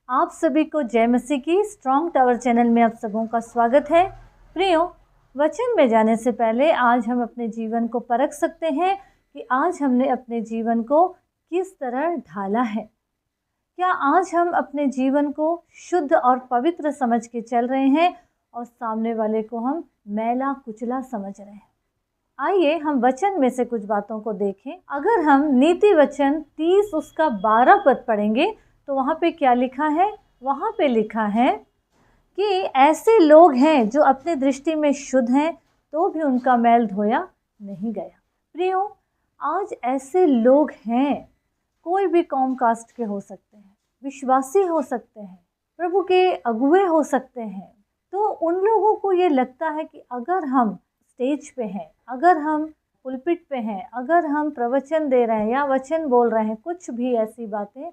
आप सभी को जय मसीह की स्ट्रॉन्ग टावर चैनल में आप सबों का स्वागत है। प्रियो, वचन में जाने से पहले आज हम अपने जीवन को परख सकते हैं कि आज हमने अपने जीवन को किस तरह ढाला है। क्या आज हम अपने जीवन को शुद्ध और पवित्र समझ के चल रहे हैं और सामने वाले को हम मैला कुचला समझ रहे हैं? आइए हम वचन में से कुछ बातों को देखें। अगर हम नीति वचन 30 उसका 12 पद पढ़ेंगे तो वहाँ पे क्या लिखा है? वहाँ पे लिखा है कि ऐसे लोग हैं जो अपने दृष्टि में शुद्ध हैं तो भी उनका मैल धोया नहीं गया। प्रियो, आज ऐसे लोग हैं, कोई भी कौम कास्ट के हो सकते हैं, विश्वासी हो सकते हैं, प्रभु के अगुए हो सकते हैं। तो उन लोगों को ये लगता है कि अगर हम स्टेज पे हैं, अगर हम पुलपिट पे हैं, अगर हम प्रवचन दे रहे हैं या वचन बोल रहे हैं, कुछ भी ऐसी बातें,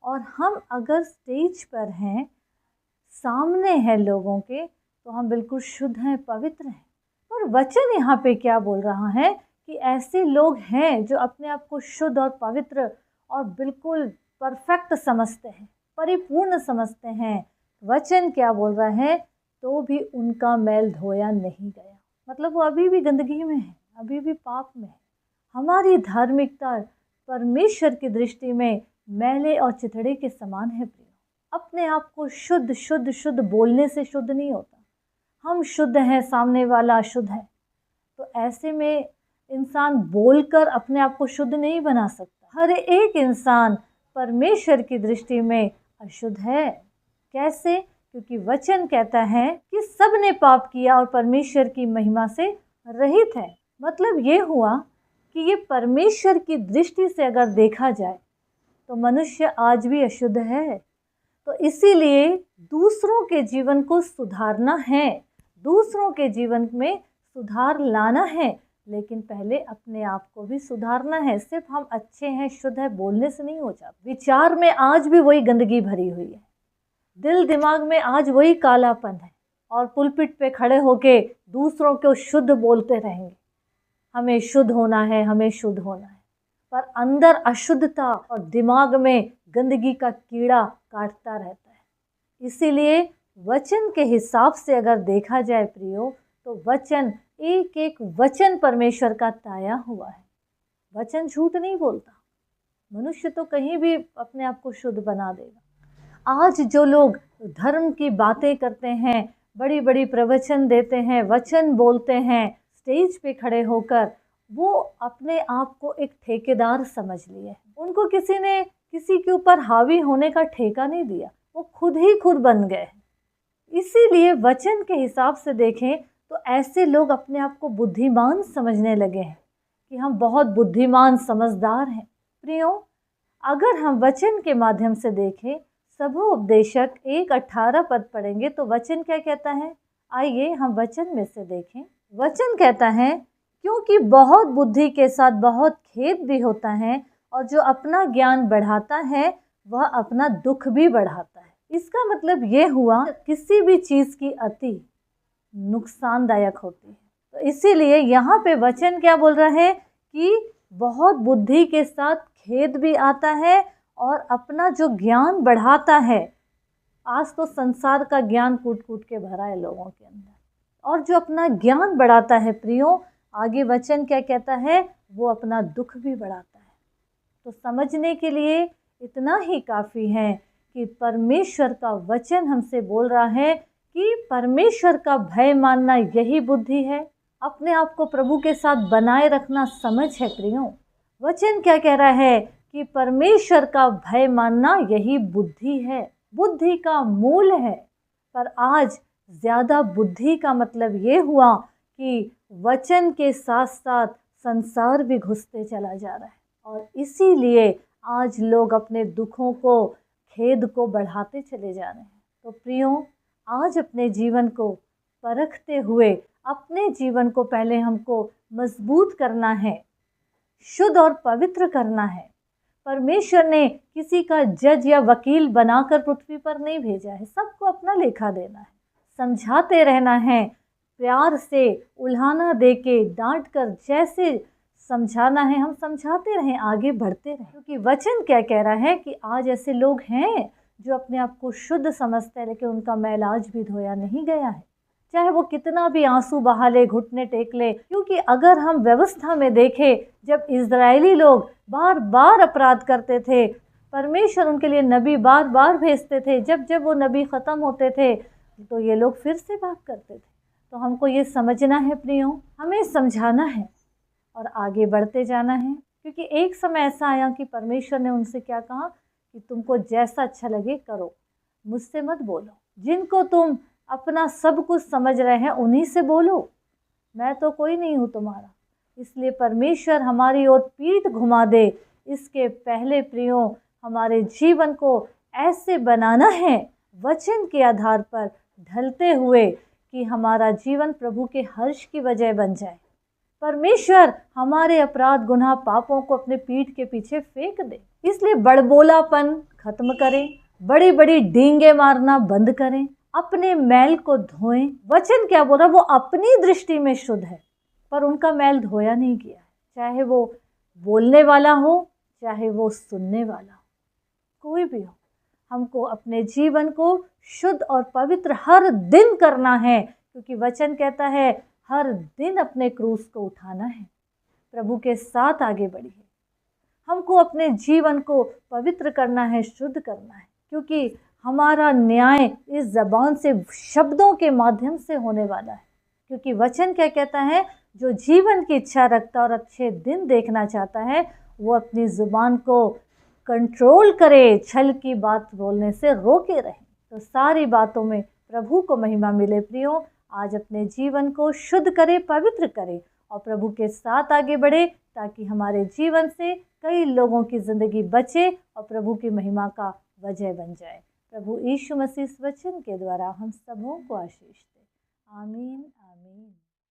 और हम अगर स्टेज पर हैं, सामने हैं लोगों के, तो हम बिल्कुल शुद्ध हैं, पवित्र हैं। पर वचन यहाँ पे क्या बोल रहा है कि ऐसे लोग हैं जो अपने आप को शुद्ध और पवित्र और बिल्कुल परफेक्ट समझते हैं, परिपूर्ण समझते हैं। वचन क्या बोल रहा है? तो भी उनका मैल धोया नहीं गया। मतलब वो अभी भी गंदगी में है, अभी भी पाप में है। हमारी धार्मिकता परमेश्वर की दृष्टि में मैले और चिथड़े के समान है। प्रिय, अपने आप को शुद्ध शुद्ध शुद्ध बोलने से शुद्ध नहीं होता। हम शुद्ध हैं, सामने वाला अशुद्ध है, तो ऐसे में इंसान बोलकर अपने आप को शुद्ध नहीं बना सकता। हर एक इंसान परमेश्वर की दृष्टि में अशुद्ध है। कैसे? क्योंकि वचन कहता है कि सब ने पाप किया और परमेश्वर की महिमा से रहित है। मतलब ये हुआ कि ये परमेश्वर की दृष्टि से अगर देखा जाए तो मनुष्य आज भी अशुद्ध है। तो इसीलिए दूसरों के जीवन को सुधारना है, दूसरों के जीवन में सुधार लाना है, लेकिन पहले अपने आप को भी सुधारना है। सिर्फ हम अच्छे हैं, शुद्ध है बोलने से नहीं हो जाता। विचार में आज भी वही गंदगी भरी हुई है, दिल दिमाग में आज वही कालापन है, और पुलपिट पे खड़े होके दूसरों को शुद्ध बोलते रहेंगे, हमें शुद्ध होना है, हमें शुद्ध होना है, पर अंदर अशुद्धता और दिमाग में गंदगी का कीड़ा काटता रहता है। इसीलिए वचन के हिसाब से अगर देखा जाए प्रियो, तो वचन एक एक वचन परमेश्वर का ताया हुआ है। वचन झूठ नहीं बोलता। मनुष्य तो कहीं भी अपने आप को शुद्ध बना देगा। आज जो लोग धर्म की बातें करते हैं, बड़ी बड़ी प्रवचन देते हैं, वचन बोलते हैं स्टेज पे खड़े होकर, वो अपने आप को एक ठेकेदार समझ लिए। उनको किसी ने किसी के ऊपर हावी होने का ठेका नहीं दिया, वो खुद ही खुद बन गए। इसीलिए वचन के हिसाब से देखें तो ऐसे लोग अपने आप को बुद्धिमान समझने लगे हैं कि हम बहुत बुद्धिमान समझदार हैं। प्रियो, अगर हम वचन के माध्यम से देखें, सबोपदेशक 1:18 पद पढ़ेंगे तो वचन क्या कहता है? आइए हम वचन में से देखें। वचन कहता है, क्योंकि बहुत बुद्धि के साथ बहुत खेद भी होता है, और जो अपना ज्ञान बढ़ाता है वह अपना दुख भी बढ़ाता है। इसका मतलब ये हुआ किसी भी चीज़ की अति नुकसानदायक होती है। तो इसीलिए यहाँ पे वचन क्या बोल रहा है कि बहुत बुद्धि के साथ खेद भी आता है और अपना जो ज्ञान बढ़ाता है। आज तो संसार का ज्ञान कूट कूट के भरा है लोगों के अंदर, और जो अपना ज्ञान बढ़ाता है प्रियो, आगे वचन क्या कहता है? वो अपना दुख भी बढ़ाता है। तो समझने के लिए इतना ही काफ़ी है कि परमेश्वर का वचन हमसे बोल रहा है कि परमेश्वर का भय मानना यही बुद्धि है। अपने आप को प्रभु के साथ बनाए रखना समझ है। प्रियो, वचन क्या कह रहा है कि परमेश्वर का भय मानना यही बुद्धि है, बुद्धि का मूल है। पर आज ज़्यादा बुद्धि का मतलब ये हुआ कि वचन के साथ साथ संसार भी घुसते चला जा रहा है, और इसीलिए आज लोग अपने दुखों को, खेद को बढ़ाते चले जा रहे हैं। तो प्रियो, आज अपने जीवन को परखते हुए अपने जीवन को पहले हमको मजबूत करना है, शुद्ध और पवित्र करना है। परमेश्वर ने किसी का जज या वकील बनाकर पृथ्वी पर नहीं भेजा है, सबको अपना लेखा देना है, समझाते रहना है, प्यार से उल्हाना दे के डांट कर जैसे समझाना है हम समझाते रहें, आगे बढ़ते रहें। क्योंकि वचन क्या कह रहा है कि आज ऐसे लोग हैं जो अपने आप को शुद्ध समझते हैं, लेकिन उनका मैल आज भी धोया नहीं गया है। चाहे वो कितना भी आंसू बहा ले, घुटने टेक ले, क्योंकि अगर हम व्यवस्था में देखें, जब इज़राइली लोग बार बार अपराध करते थे, परमेश्वर उनके लिए नबी बार बार भेजते थे, जब जब वो नबी ख़त्म होते थे तो ये लोग फिर से पाप करते थे। तो हमको ये समझना है प्रियो, हमें समझाना है और आगे बढ़ते जाना है, क्योंकि एक समय ऐसा आया कि परमेश्वर ने उनसे क्या कहा कि तुमको जैसा अच्छा लगे करो, मुझसे मत बोलो। जिनको तुम अपना सब कुछ समझ रहे हैं उन्हीं से बोलो, मैं तो कोई नहीं हूँ तुम्हारा। इसलिए परमेश्वर हमारी ओर पीठ घुमा दे, इसके पहले प्रियो हमारे जीवन को ऐसे बनाना है वचन के आधार पर ढलते हुए कि हमारा जीवन प्रभु के हर्ष की वजह बन जाए। परमेश्वर हमारे अपराध, गुनाह, पापों को अपने पीठ के पीछे फेंक दे। इसलिए बड़बोलापन खत्म करें, बड़ी बड़ी डींगे मारना बंद करें, अपने मैल को धोएं। वचन क्या बोल रहा, वो अपनी दृष्टि में शुद्ध है पर उनका मैल धोया नहीं गया है, चाहे वो बोलने वाला हो चाहे वो सुनने वाला हो, कोई भी हो। हमको अपने जीवन को शुद्ध और पवित्र हर दिन करना है, क्योंकि वचन कहता है हर दिन अपने क्रूस को उठाना है, प्रभु के साथ आगे बढ़िए। हमको अपने जीवन को पवित्र करना है, शुद्ध करना है, क्योंकि हमारा न्याय इस ज़बान से, शब्दों के माध्यम से होने वाला है। क्योंकि वचन क्या कहता है, जो जीवन की इच्छा रखता और अच्छे दिन देखना चाहता है वो अपनी ज़ुबान को कंट्रोल करे, छल की बात बोलने से रोके रहे। तो सारी बातों में प्रभु को महिमा मिले प्रियो। आज अपने जीवन को शुद्ध करे, पवित्र करे और प्रभु के साथ आगे बढ़े, ताकि हमारे जीवन से कई लोगों की ज़िंदगी बचे और प्रभु की महिमा का वजह बन जाए। प्रभु यीशु मसीह इस वचन के द्वारा हम सबों को आशीष दे। आमीन आमीन।